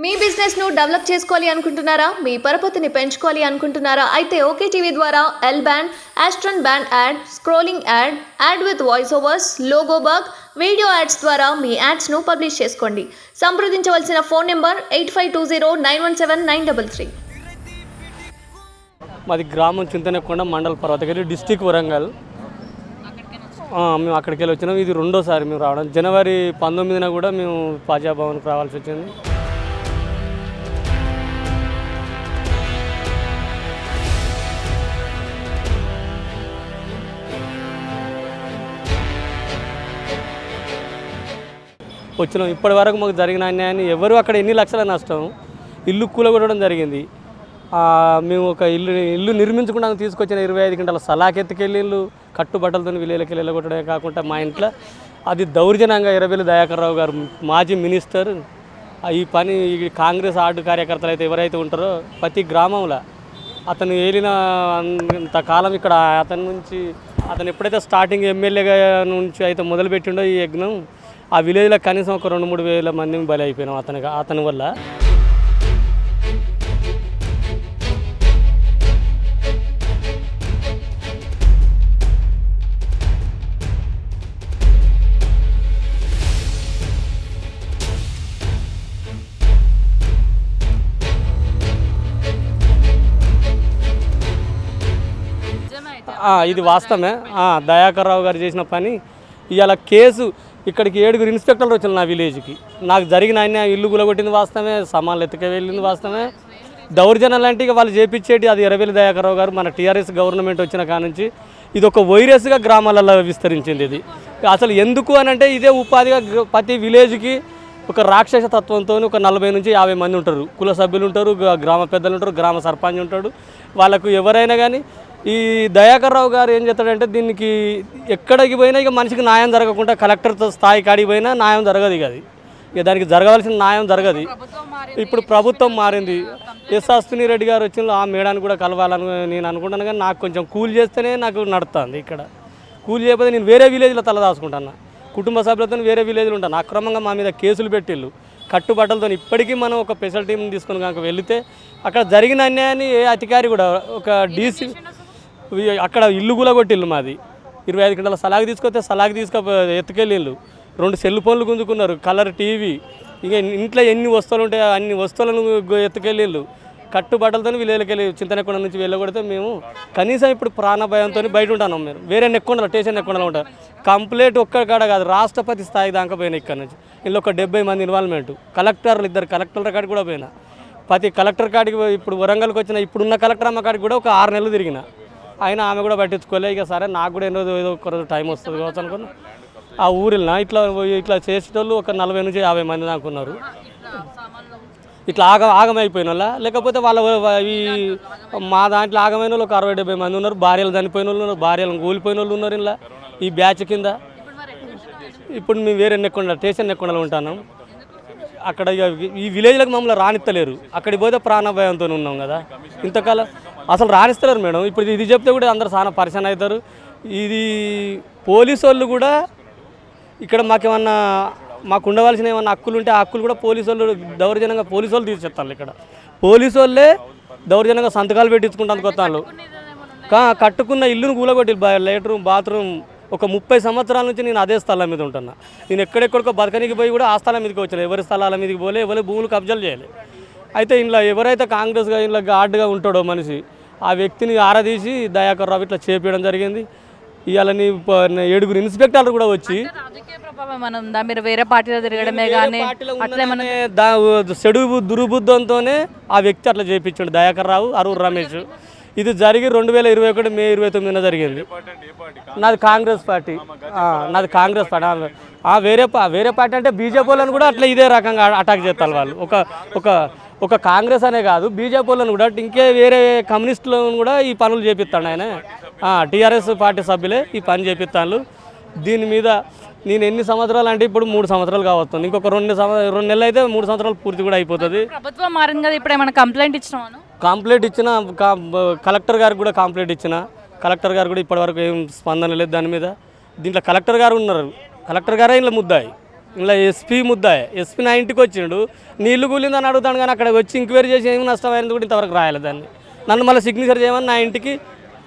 మీ business ను develop చేసుకోవాలి అనుకుంటున్నారా? మీ పరపతిని పెంచుకోవాలి అనుకుంటున్నారా? అయితే ఓకే టీవీ ద్వారా L band, Aston band ad, scrolling ad, ad with voice overs, logo bug, video ads ద్వారా మీ యాడ్స్ ను పబ్లిష్ చేసుకోండి. సంప్రదించవలసిన ఫోన్ నెంబర్ 8520917933. మాది గ్రామం చింతనకొండ, మండల్ పర్వతగిరి, డిస్టిక్ వరంగల్. మేము అక్కడికి వెళ్ళి వచ్చినాం. ఇది రెండోసారి మేము రావడం. జనవరి 19న కూడా మేము పాజాభవన్కి రావాల్సి వచ్చింది. వచ్చినాం. ఇప్పటి వరకు మాకు జరిగిన అన్యాయాన్ని ఎవరు అక్కడ ఎన్ని లక్షల నష్టం, ఇల్లు కూలగొట్టడం జరిగింది. మేము ఒక ఇల్లు నిర్మించకుండా తీసుకొచ్చిన 25 గంటల సలాకెత్తుకెళ్ళి ఇల్లు కట్టుబట్టలతో విలేలకి వెళ్ళగొట్టడమే కాకుండా మా ఇంట్లో అది దౌర్జన్యంగా ఎర్రబెల్లి దయాకర్ రావు గారు మాజీ మినిస్టర్ ఈ పని కాంగ్రెస్ ఆర్డు కార్యకర్తలు అయితే ఎవరైతే ఉంటారో ప్రతి గ్రామంలో అతను ఏలిన అంతకాలం ఇక్కడ అతను ఎప్పుడైతే స్టార్టింగ్ ఎమ్మెల్యేగా నుంచి అయితే మొదలుపెట్టిండో ఈ యజ్ఞం ఆ విలేజ్లో కనీసం ఒక 2-3 వేల మందిని బలి అయిపోయినాం అతని వల్ల. ఇది వాస్తవమే. దయాకర్ రావు గారు చేసిన పని. ఇవాళ కేసు ఇక్కడికి 7 ఇన్స్పెక్టర్లు వచ్చిన నా విలేజ్కి. నాకు జరిగిన అన్యాయం, ఇల్లు గులగొట్టింది వాస్తవమే, సామాన్లు ఎత్తుకు వెళ్ళింది వాస్తవమే. దౌర్జన్యం లాంటివి వాళ్ళు చేపించేటి అది ఎర్రబెల్లి దయాకర్ రావు గారు. మన టీఆర్ఎస్ గవర్నమెంట్ వచ్చిన కానుంచి ఇది ఒక వైరస్గా గ్రామాలలో విస్తరించింది. ఇది అసలు ఎందుకు అని అంటే ఇదే ఉపాధిగా ప్రతి విలేజ్కి ఒక రాక్షస తత్వంతో ఒక 40 నుంచి 50 మంది ఉంటారు. కుల సభ్యులు ఉంటారు, గ్రామ పెద్దలు ఉంటారు, గ్రామ సర్పంచ్ ఉంటాడు. వాళ్ళకు ఎవరైనా కానీ ఈ దయాకర్ రావు గారు ఏం చేస్తాడంటే దీనికి ఎక్కడికి పోయినా ఇక మనిషికి న్యాయం జరగకుండా కలెక్టర్ స్థాయి కాడికి పోయినా న్యాయం జరగదు. ఇక దానికి జరగవలసిన న్యాయం జరగదు. ఇప్పుడు ప్రభుత్వం మారింది. ఎస్ అశ్విని రెడ్డి గారు వచ్చిన ఆ మేడాన్ని కూడా కలవాలని నేను అనుకుంటాను. కానీ నాకు కొంచెం కూలి చేస్తేనే నాకు నడుస్తుంది. ఇక్కడ కూలి చేయకపోతే నేను వేరే విలేజ్లో తలదాచుకుంటాను. కుటుంబ సభ్యులతో వేరే విలేజ్లో ఉంటాను. అక్రమంగా మా మీద కేసులు పెట్టిళ్ళు కట్టుబట్టలతో. ఇప్పటికీ మనం ఒక స్పెషల్ టీం తీసుకొని కనుక వెళితే అక్కడ జరిగిన అన్యాయాన్ని ఏ అధికారి కూడా ఒక డీసీ అక్కడ ఇల్లు కూలగొట్టిల్లు మాది 25 గంటల సలాగ్ తీసుకొస్తే సలాగ్ ఎత్తుకెళ్ళిళ్ళు. 2 సెల్ ఫోన్లు గుంజుకున్నారు, కలర్ టీవీ, ఇంకా ఇంట్లో ఎన్ని వస్తువులు ఉంటాయో అన్ని వస్తువులను ఎత్తుకెళ్ళిళ్ళు. కట్టుబట్టలతో విలేలకెళ్ళి చింతనకొండ నుంచి వెళ్ళగొడితే మేము కనీసం ఇప్పుడు ప్రాణభయంతో బయట ఉంటాను. మీరు వేరే నెక్కొండలో స్టేషన్ నెక్కొండలో ఉంటారు. కంప్లైంట్ ఒక్కడికాడ కాదు, రాష్ట్రపతి స్థాయి దాకా పోయినా. ఇక్కడ నుంచి ఇంట్లో ఒక 70 మంది ఇన్వాల్వ్మెంట్. కలెక్టర్లు 2 కలెక్టర్ల కాడికి కూడా పోయినా. ప్రతి కలెక్టర్ కాడికి ఇప్పుడు వరంగల్కి వచ్చిన ఇప్పుడున్న కలెక్టర్ అమ్మ కాడికి కూడా ఒక 6 నెలలు తిరిగిన. అయినా ఆమె కూడా పట్టించుకోలే. ఇక సరే నాకు కూడా ఏదో ఒక రోజు టైం వస్తుంది కావచ్చు అనుకున్నా. ఆ ఊరిలో ఇట్లా చేసేటోళ్ళు ఒక 40 నుంచి 50 మంది దాకా ఉన్నారు. ఇట్లా ఆగమైపోయిన వాళ్ళ, లేకపోతే వాళ్ళ ఈ మా దాంట్లో ఆగమైన వాళ్ళు ఒక 60-70 మంది ఉన్నారు. భార్యలు చనిపోయిన వాళ్ళు ఉన్నారు, భార్యలను కూలిపోయిన వాళ్ళు ఉన్నారు ఇలా ఈ బ్యాచ్ కింద. ఇప్పుడు మేము వేరే స్టేషన్ నెక్కొండలో ఉంటాను. అక్కడ ఈ విలేజ్లకు మమ్మల్ని రానిస్తలేరు. అక్కడికి పోతే ప్రాణభయంతో ఉన్నాం కదా ఇంతకాలం. అసలు రాణిస్తలేరు మేడం. ఇప్పుడు ఇది చెప్తే కూడా అందరు చాలా పరిశాన్ అవుతారు. ఇది పోలీసు వాళ్ళు కూడా ఇక్కడ మాకు ఉండవలసిన ఏమన్నా హక్కులు ఉంటే ఆ హక్కులు కూడా పోలీసు వాళ్ళు దౌర్జన్యంగా పోలీసు వాళ్ళు తీసేస్తారు. ఇక్కడ పోలీసు వాళ్ళే దౌర్జన్యంగా సంతకాలు పెట్టించుకుంటాను కొత్తాళ్ళు. కట్టుకున్న ఇల్లును కూలగొట్టి లెట్రూమ్, బాత్రూమ్ ఒక 30 సంవత్సరాల నుంచి నేను అదే స్థలం మీద ఉంటున్నా. నేను ఎక్కడెక్కడికో బతకనికి పోయి కూడా ఆ స్థలం మీదకి వచ్చాను. ఎవరి స్థలాల మీదకి పోలే, ఎవరి భూములు కబ్జాలు చేయాలి. అయితే ఇంట్లో ఎవరైతే కాంగ్రెస్గా ఇంట్లో గార్డుగా ఉంటాడో మనిషి, ఆ వ్యక్తిని ఆరాధీసి దయాకర్ రావు ఇట్లా చేపించడం జరిగింది. ఇవాళ 7 ఇన్స్పెక్టర్లు కూడా వచ్చి చెడు దుర్బుద్ధంతోనే ఆ వ్యక్తి అట్లా చేయించాడు దయాకర్ రావు, అరూరు రమేష్. ఇది జరిగి 2021 మే 29న జరిగింది. నాది కాంగ్రెస్ పార్టీ. వేరే పార్టీ అంటే బీజేపీ వాళ్ళని కూడా అట్లా ఇదే రకంగా అటాక్ చేస్తారు వాళ్ళు. ఒక కాంగ్రెస్ అనే కాదు, బీజేపీ వాళ్ళని కూడా ఇంకే వేరే కమ్యూనిస్టులను కూడా ఈ పనులు చేపిస్తాడు ఆయన. టీఆర్ఎస్ పార్టీ సభ్యులే ఈ పని చేపిస్తాను. దీని మీద నేను ఎన్ని సంవత్సరాలు అంటే ఇప్పుడు 3 సంవత్సరాలు కావస్తుంది. ఇంకొక 2 నెలలు అయితే 3 సంవత్సరాలు పూర్తి కూడా అయిపోతుంది. ప్రభుత్వం మారింది కదా, ఇప్పుడు ఏమైనా కంప్లైంట్ ఇచ్చిన కలెక్టర్ గారికి కూడా కంప్లైంట్ ఇచ్చిన. కలెక్టర్ గారు కూడా ఇప్పటివరకు ఏం స్పందన లేదు దాని మీద. దీంట్లో కలెక్టర్ గారు ఉన్నారు. కలెక్టర్ గారే ఇలా ముద్దాయి. ఇలా ఎస్పీ ముద్దాయే ఎస్పీ నా ఇంటికి వచ్చిండు నీళ్లు కూలిందని అడుగుతాను కానీ అక్కడ వచ్చి ఎంక్వైరీ చేసి ఏమి నష్టమైంది కూడా ఇంతవరకు రాయాలి దాన్ని. నన్ను మళ్ళీ సిగ్నేచర్ చేయమని నా ఇంటికి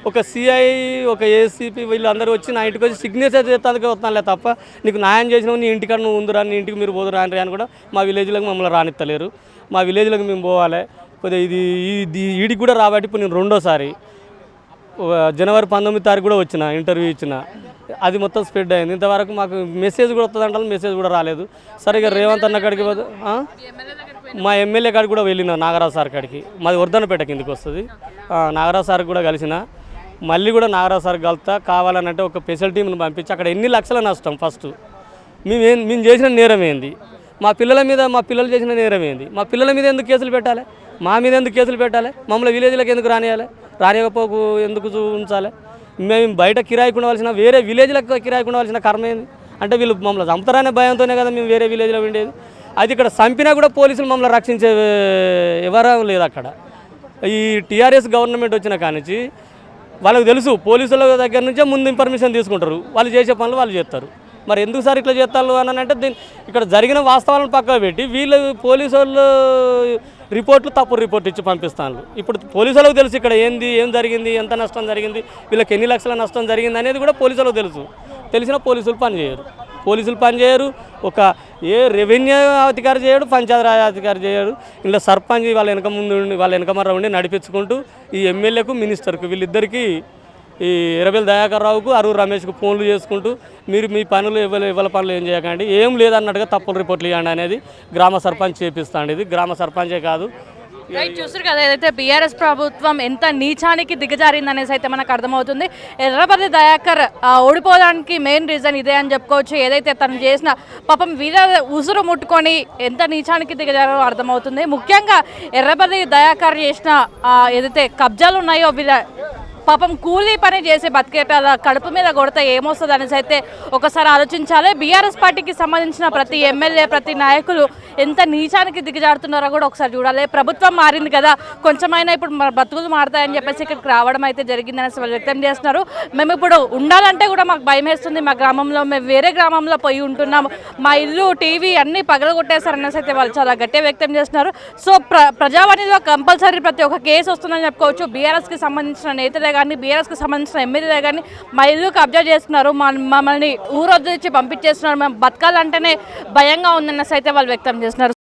ఒక సిఐ ఒక ఏసీపీ వీళ్ళందరూ వచ్చి నా ఇంటికి వచ్చి సిగ్నేచర్ చేస్తానికి వస్తానులే తప్ప నీకు న్యాయం చేసినావు నీ ఇంటికాడ నువ్వు ఉందిరా నీ ఇంటికి మీరు పోదురా అని కూడా మా విలేజ్లోకి మమ్మల్ని రానిత్తలేరు. మా విలేజ్లోకి మేము పోవాలి. కొద్దిగా ఇది ఈడికి కూడా రాబట్టి ఇప్పుడు నేను రెండోసారి జనవరి 19 తారీఖు కూడా వచ్చిన ఇంటర్వ్యూ ఇచ్చిన, అది మొత్తం స్ప్రెడ్ అయింది. ఇంతవరకు మాకు మెసేజ్ కూడా వస్తుందంటే మెసేజ్ కూడా రాలేదు. సరిగ్గా రేవంత్ అన్న కాడికి మా ఎమ్మెల్యే కాడికి కూడా వెళ్ళిన నాగరాజు సార్ కాడికి, మాది వర్ధనపేట కిందకి వస్తుంది. నాగరాజు సార్కి కూడా కలిసిన, మళ్ళీ కూడా నాగరాజు సార్ కలుతా కావాలనంటే ఒక స్పెషల్ టీంని పంపించి అక్కడ ఎన్ని లక్షల నష్టం ఫస్ట్ మేము చేసిన నేరం ఏంది, మా పిల్లలు చేసిన నేరం ఏంది, మా పిల్లల మీద ఎందుకు కేసులు పెట్టాలి, మా మీద ఎందుకు కేసులు పెట్టాలి, మమ్మల్ని విలేజ్లకు ఎందుకు రానియకపోకు ఎందుకు ఉంచాలి, మేము బయట కిరాయికి ఉండవలసిన వేరే విలేజ్లకు కిరాయికి ఉండవలసిన కర్మ ఏంది అంటే వీళ్ళు మమ్మల్ని చంపుతారనే భయంతోనే కదా మేము వేరే విలేజ్లో ఉండేది. అది ఇక్కడ చంపినా కూడా పోలీసులు మమ్మల్ని రక్షించే ఎవరం లేదు అక్కడ. ఈ టీఆర్ఎస్ గవర్నమెంట్ వచ్చిన కానించి వాళ్ళకి తెలుసు పోలీసుల దగ్గర నుంచే ముందు ఇన్ఫర్మేషన్ తీసుకుంటారు, వాళ్ళు చేసే పనులు వాళ్ళు చేస్తారు. మరి ఎందుకు సార్ ఇట్లా చేస్తారు అని అంటే ఇక్కడ జరిగిన వాస్తవాలను పక్కన పెట్టి వీళ్ళు పోలీసు వాళ్ళు రిపోర్ట్లు తప్పుడు రిపోర్ట్ ఇచ్చి పంపిస్తాను. ఇప్పుడు పోలీసు వాళ్ళకి తెలుసు ఇక్కడ ఏం జరిగింది, ఎంత నష్టం జరిగింది, వీళ్ళకి ఎన్ని లక్షల నష్టం జరిగింది అనేది కూడా పోలీసు వాళ్ళకి తెలిసినా పోలీసులు పనిచేయరు. ఒక ఏ రెవెన్యూ అధికారి చేయడు, పంచాయతీరాజ్ అధికారి చేయడు. ఇలా సర్పంచ్ వాళ్ళ వెనక మర్ర ఉండి నడిపించుకుంటూ ఈ ఎమ్మెల్యేకు మినిస్టర్కు వీళ్ళిద్దరికీ ఈ ఎర్రబెల్లి దయాకర్ రావుకు అరువు రమేష్కు ఫోన్లు చేసుకుంటూ మీరు మీ పనులు ఎవరి పనులు ఏం చేయకండి, ఏం లేదన్నట్టుగా తప్పులు రిపోర్ట్లు ఇవ్వండి అనేది గ్రామ సర్పంచ్ చేపిస్తాండి. ఇది గ్రామ సర్పంచే కాదు. రైట్, చూసారు కదా ఏదైతే బీఆర్ఎస్ ప్రభుత్వం ఎంత నీచానికి దిగజారింది అనేసి అయితే మనకు అర్థమవుతుంది. ఎర్రబెల్లి దయాకర్ ఓడిపోవడానికి మెయిన్ రీజన్ ఇదే అని చెప్పుకోవచ్చు. ఏదైతే తను చేసిన పాపం వీర ఉసురు ముట్టుకొని ఎంత నీచానికి దిగజారో అర్థమవుతుంది. ముఖ్యంగా ఎర్రబెల్లి దయాకర్ చేసిన ఏదైతే కబ్జాలు ఉన్నాయో వీళ్ళ పాపం కూలీ పని చేసి బతికేట కడుపు మీద కొడితే ఏమొస్తుంది అనేసి అయితే ఒకసారి ఆలోచించాలి. బీఆర్ఎస్ పార్టీకి సంబంధించిన ప్రతి ఎమ్మెల్యే ప్రతి నాయకులు ఎంత నీచానికి దిగజారుతున్నారో కూడా ఒకసారి చూడాలి. ప్రభుత్వం మారింది కదా, కొంచెమైనా ఇప్పుడు బతుకులు మారుతాయని చెప్పేసి ఇక్కడికి రావడం అయితే జరిగిందనేసి వాళ్ళు వ్యక్తం చేస్తున్నారు. మేము ఇప్పుడు ఉండాలంటే కూడా మాకు భయం వేస్తుంది, మా గ్రామంలో మేము వేరే గ్రామంలో పోయి ఉంటున్నాము, మా ఇల్లు టీవీ అన్నీ పగలగొట్టేశారనేసి అయితే వాళ్ళు చాలా గట్టిగా వ్యక్తం చేస్తున్నారు. సో ప్రజావాణిలో కంపల్సరీ ప్రతి ఒక్క కేసు వస్తుందని చెప్పుకోవచ్చు. బీఆర్ఎస్కి సంబంధించిన నేతలే కానీ బీఆర్ఎస్కి సంబంధించిన ఎమ్మెల్యేలే కానీ మా ఇల్లు కబ్జా చేస్తున్నారు, మమ్మల్ని ఊరొద్దు ఇచ్చి పంపించేస్తున్నారు, మేము బతకాలంటేనే భయంగా ఉందనేసి అయితే వాళ్ళు వ్యక్తం చేస్తున్నారు.